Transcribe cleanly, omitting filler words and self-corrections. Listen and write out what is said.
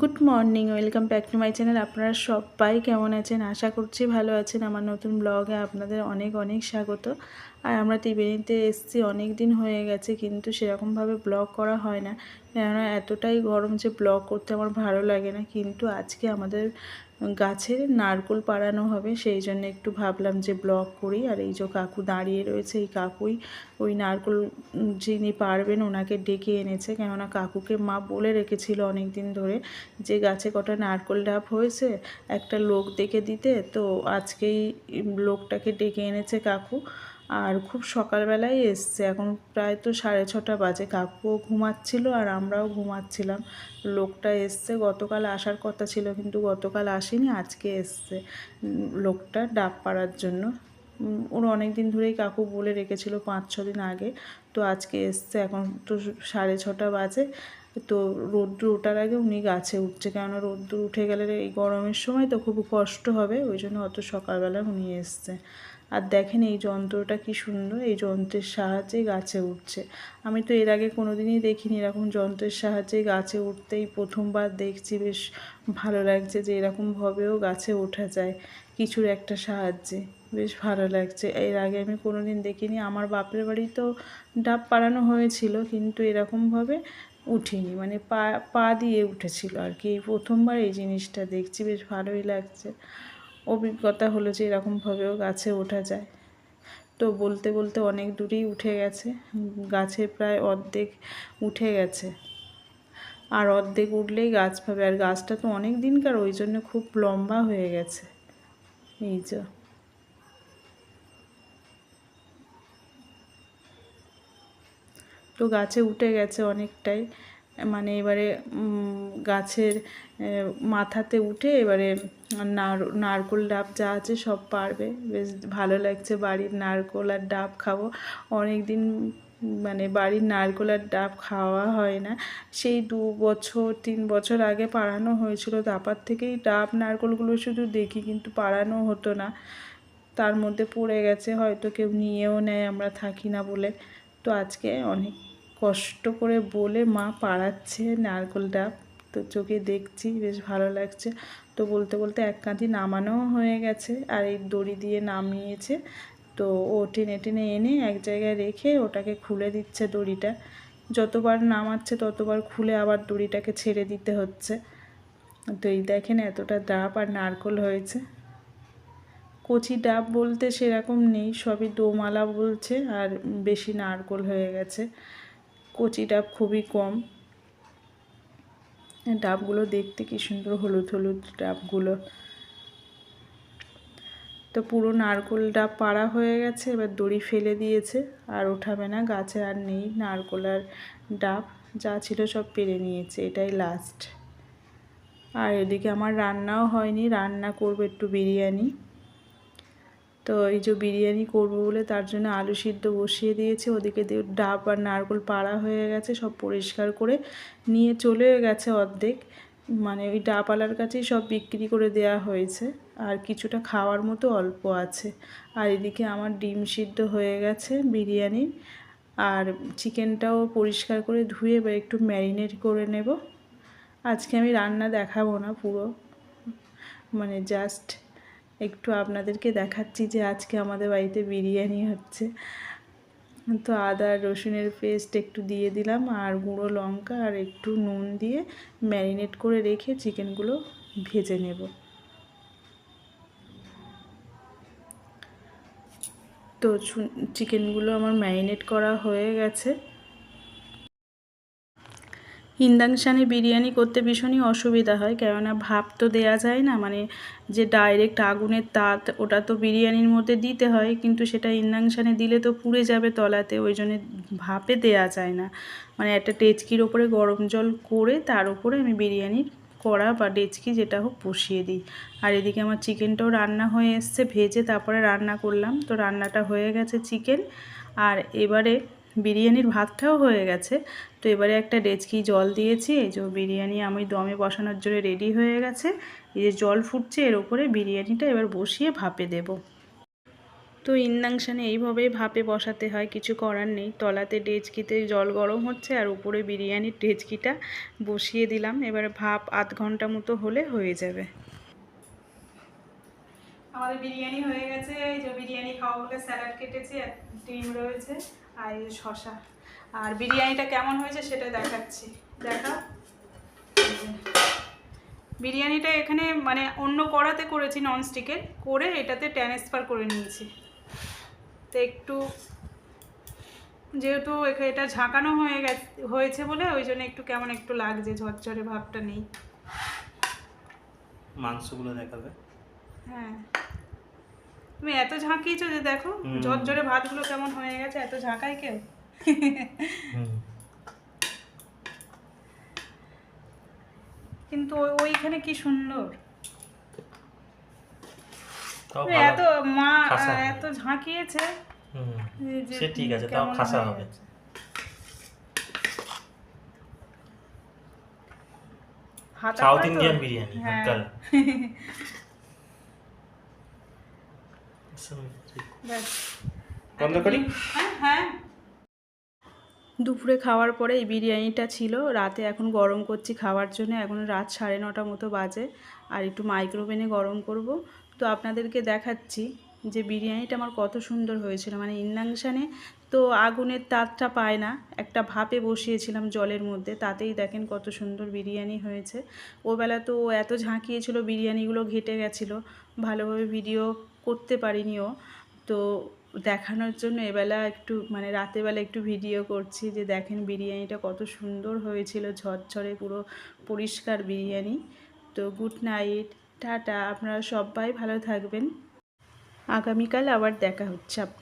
Good morning, welcome back to my channel. আপনারা সবাই কেমন আছেন? আশা করছি ভালো আছেন। আমার নতুন ব্লগে আপনাদের অনেক অনেক স্বাগত। আর আমরা ত্রিবেণীতে এসেছি, অনেক দিন হয়ে গেছে, কিন্তু সেরকমভাবে ব্লগ করা হয় না, কেননা এতটাই গরম যে ব্লগ করতে আমার ভালো লাগে না। কিন্তু আজকে আমাদের গাছের নারকোল পাড়ানো হবে, সেই জন্য একটু ভাবলাম যে ব্লগ করি। আর এই যে কাকু দাঁড়িয়ে রয়েছে, এই কাকুই ওই নারকোল যিনি পারবেন ওনাকে ডেকে এনেছে, কেননা কাকুকে মা বলে রেখেছিল অনেক দিন ধরে যে গাছে কটা নারকোল ডাব হয়েছে একটা লোক ডেকে দিতে। তো আজকেই লোকটাকে ডেকে এনেছে কাকু। আর খুব সকালবেলায় এসছে, এখন প্রায় তো 6:30 বাজে। কাকুও ঘুমাচ্ছিল আর আমরাও ঘুমাচ্ছিলাম। লোকটা এসছে, গতকাল আসার কথা ছিল কিন্তু গতকাল আসেনি, আজকে এসছে লোকটা ডাব পাড়ার জন্য। ওর অনেক দিন ধরেই কাকু বলে রেখেছিল, 5-6 দিন আগে। তো আজকে এসছে, এখন তো 6:30 বাজে। তো রোদ্দুর ওঠার আগে উনি গাছে উঠছে, কেননা রোদ্দুর উঠে গেলে এই গরমের সময় তো খুব কষ্ট হবে, ওই জন্য অত সকালবেলা উনি এসছে। আর দেখেন এই যন্ত্রটা কি সুন্দর, এই যন্ত্রের সাহায্যে গাছে উঠছে। আমি তো এর আগে কোনো দিনই দেখিনি এরকম যন্ত্রের সাহায্যে গাছে উঠতেই প্রথমবার দেখছি। বেশ ভালো লাগছে যে এরকমভাবেও গাছে ওঠা যায় কিছুর একটা সাহায্যে, বেশ ভালো লাগছে। এর আগে আমি কোনো দিন দেখিনি। আমার বাপের বাড়িতেও ডাব পাড়ানো হয়েছিল, কিন্তু এরকমভাবে উঠিনি, মানে পা পা দিয়ে উঠেছিল আর কি। এই প্রথমবার এই জিনিসটা দেখছি, বেশ ভালোই লাগছে। অভিজ্ঞতা হলো যে এরকমভাবেও গাছে ওঠা যায়। তো বলতে বলতে অনেক দূরেই উঠে গেছে, গাছে প্রায় অর্ধেক উঠে গেছে। আর অর্ধেক উঠলেই গাছ পাবে, আর গাছটা তো অনেক দিনকার, ওই জন্য খুব লম্বা হয়ে গেছে। এই যে তো গাছে উঠে গেছে অনেকটাই, মানে এবারে গাছের মাথাতে উঠে এবারে নারকোল ডাব যা আছে সব পারবে। বেশ ভালো লাগছে, বাড়ির নারকোল আর ডাব খাবো। অনেক দিন মানে বাড়ির নারকোল আর ডাব খাওয়া হয় না। সেই 2-3 বছর আগে পাড়ানো হয়েছিল, তারপর থেকেই ডাব নারকোলগুলো শুধু দেখি, কিন্তু পাড়ানো হতো না। তার মধ্যে পড়ে গেছে, হয়তো কেউ নিয়েও নেয়, আমরা থাকি না বলে। তো আজকে অনেক কষ্ট করে বলে মা পাড়াচ্ছে নারকোল ডাব, তো চোখে দেখছি, বেশ ভালো লাগছে। তো বলতে বলতে এক কাঁধি নামানোও হয়ে গেছে, আর এই দড়ি দিয়ে নামিয়েছে। তো ও টেনে টেনে এনে এক জায়গায় রেখে ওটাকে খুলে দিচ্ছে দড়িটা। যতবার নামাচ্ছে ততবার খুলে আবার দড়িটাকে ছেড়ে দিতে হচ্ছে। তো এই দেখেন এতটা ডাব আর নারকোল হয়েছে। কচি ডাব বলতে সেরকম নেই, সবই দোমালা বলছে, আর বেশি নারকোল হয়ে গেছে। কচি ডাব খুবই কম। ডাবগুলো দেখতে কি সুন্দর, হলুদ হলুদ ডাবগুলো। তো পুরো নারকোল ডাব পাড়া হয়ে গেছে, এবার দড়ি ফেলে দিয়েছে, আর ওঠাবে না, গাছে আর নেই নারকোল আর ডাব, যা ছিল সব পেরে নিয়েছে, এটাই লাস্ট। আর এদিকে আমার রান্নাও হয়নি, রান্না করবো একটু বিরিয়ানি। তো এই যে বিরিয়ানি করবো বলে তার জন্য আলু সিদ্ধ বসিয়ে দিয়েছে। ওদিকে ডাব আর নারকোল পাড়া হয়ে গেছে, সব পরিষ্কার করে নিয়ে চলে গেছে অর্ধেক, মানে ওই ডাবওয়ালার কাছেই সব বিক্রি করে দেয়া হয়েছে, আর কিছুটা খাওয়ার মতো অল্প আছে। আর এদিকে আমার ডিম সিদ্ধ হয়ে গেছে বিরিয়ানি, আর চিকেনটাও পরিষ্কার করে ধুয়ে বা একটু ম্যারিনেট করে নেব। আজকে আমি রান্না দেখাবো না পুরো, মানে জাস্ট একটু আপনাদেরকে দেখাচ্ছি যে আজকে আমাদের বাড়িতে বিরিয়ানি হচ্ছে। তো আদা রসুনের পেস্ট একটু দিয়ে দিলাম, আর গুঁড়ো লঙ্কা আর একটু নুন দিয়ে ম্যারিনেট করে রেখে চিকেনগুলো ভেজে নেব। তো চিকেনগুলো আমার ম্যারিনেট করা হয়ে গেছে। ইন্ডাকশানে বিরিয়ানি করতে ভীষণই অসুবিধা হয়, কেননা ভাপ তো দেয়া যায় না, মানে যে ডাইরেক্ট আগুনের তাত ওটা তো বিরিয়ানির মধ্যে দিতে হয়, কিন্তু সেটা ইন্ডাকশানে দিলে তো পুড়ে যাবে তলাতে, ওই জন্য ভাপে দেয়া যায় না। মানে একটা ডেচকির ওপরে গরম জল করে তার উপরে আমি বিরিয়ানির কড়া বা ডেচকি যেটা হোক বসিয়ে দিই। আর এদিকে আমার চিকেনটাও রান্না হয়ে এসছে, ভেজে তারপরে রান্না করলাম। তো রান্নাটা হয়ে গেছে চিকেন, আর এবারে বিরিয়ানির ভাতটাও হয়ে গেছে। তো এবারে একটা ডেচকি জল দিয়েছি, এই যে বিরিয়ানি আমি দমে বসানোর জন্য রেডি হয়ে গেছে। এই যে জল ফুটছে, এর ওপরে বিরিয়ানিটা এবার বসিয়ে ভাপে দেব। তো ইন্ডাকশানে এইভাবেই ভাপে বসাতে হয়, কিছু করার নেই। তলাতে ডেচকিতে জল গরম হচ্ছে আর উপরে বিরিয়ানির ডেচকিটা বসিয়ে দিলাম। এবারে ভাপ আধ ঘন্টা মতো হলে হয়ে যাবে। আমাদের বিরিয়ানি হয়ে গেছে। এই যে বিরিয়ানি খাওয়া বলে স্যালাড কেটেছি, ডিম রয়েছে আর এই শসা। আর বিরিয়ানিটা কেমন হয়েছে সেটা দেখাচ্ছি। দেখা বিরিয়ানিটা এখানে মানে অন্য কড়াতে করেছি, ননস্টিকের করে এটাতে ট্রান্সফার করে নিয়েছি। তো একটু যেহেতু এটা ঝাঁকানো হয়েছে বলে ওই জন্য একটু কেমন একটু লাগছে, ঝরঝরে ভাবটা নেই। মাংসগুলো দেখাবে। হ্যাঁ, তুমি এত ঝাঁকিয়েছো যে দেখো ঝরঝরে ভাতগুলো কেমন হয়ে গেছে। এত ঝাঁকাই কেউ? কিন্তু ওইখানে কি সুন্দর এত মা এত ঝাঁকিয়েছে। সে ঠিক আছে, তাও খাসা হবে। South Indian biryani. বন্ধ করি। হ্যাঁ, দুপুরে খাওয়ার পরে এই বিরিয়ানিটা ছিল, রাতে এখন গরম করছি খাওয়ার জন্য। এখন রাত 9:30 মতো বাজে আর একটু মাইক্রোওভেনে গরম করব। তো আপনাদেরকে দেখাচ্ছি যে বিরিয়ানিটা আমার কত সুন্দর হয়েছিল। মানে ইন্ডাকশানে তো আগুনের তাতটা পায় না, একটা ভাপে বসিয়েছিলাম জলের মধ্যে, তাতেই দেখেন কত সুন্দর বিরিয়ানি হয়েছে। ওবেলা তো এত ঝাঁকিয়েছিল, বিরিয়ানিগুলো ঘেটে গেছিলো, ভালোভাবে ভিডিও করতে পারিনিও। তো দেখানোর জন্য এবেলা একটু মানে রাতেরবেলা একটু ভিডিও করছি যে দেখেন বিরিয়ানিটা কত সুন্দর হয়েছিল, ঝরঝরে পুরো পরিষ্কার বিরিয়ানি। তো গুড নাইট, টাটা, আপনারা সবাই ভালো থাকবেন। আগামীকাল আবার দেখা হচ্ছে আপনার।